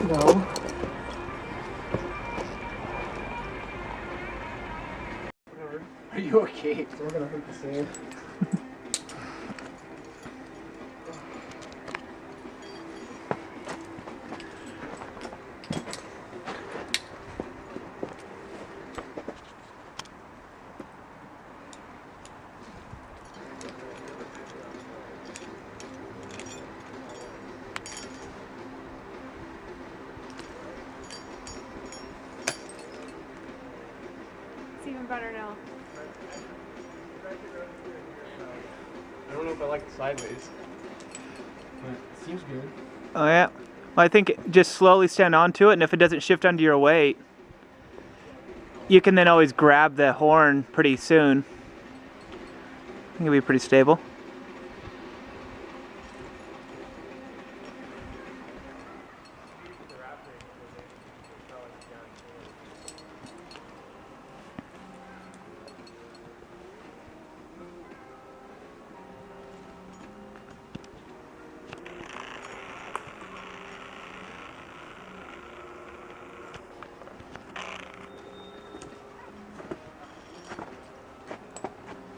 No. Whatever. Are you okay? It's all gonna hurt the same. Even better now. I don't know if I like the sideways, but it seems good. Oh yeah. Well, I think just slowly stand onto it, and if it doesn't shift under your weight, you can then always grab the horn pretty soon. I think it'll be pretty stable.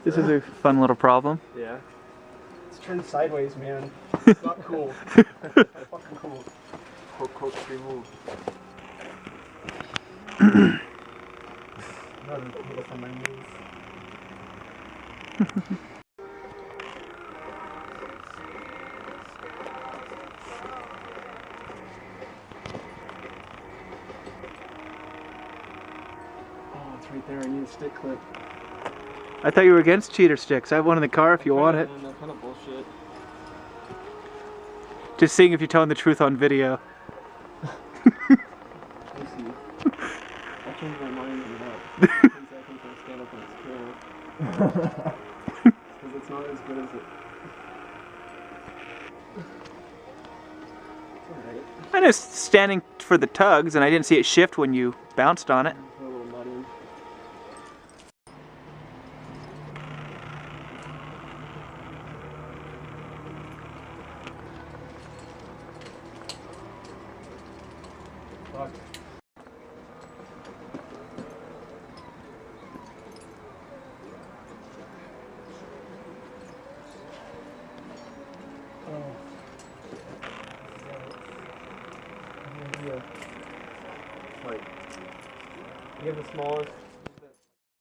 This is a fun little problem. Yeah. It's turned sideways, man. It's not cool. It's not fucking cool. Coke remove. Rather put it on my knees. Oh, it's right there. I need a stick clip. I thought you were against cheater sticks. I have one in the car if you want it. That's kind of bullshit. Just seeing if you're telling the truth on video. I see. I changed my mind on that. Because I think I'll stand up and it's cool. Because it's not as good as it. It's alright. I know standing for the tugs, and I didn't see it shift when you bounced on it. A little nutty. Fuck. Oh. Like, you have the smallest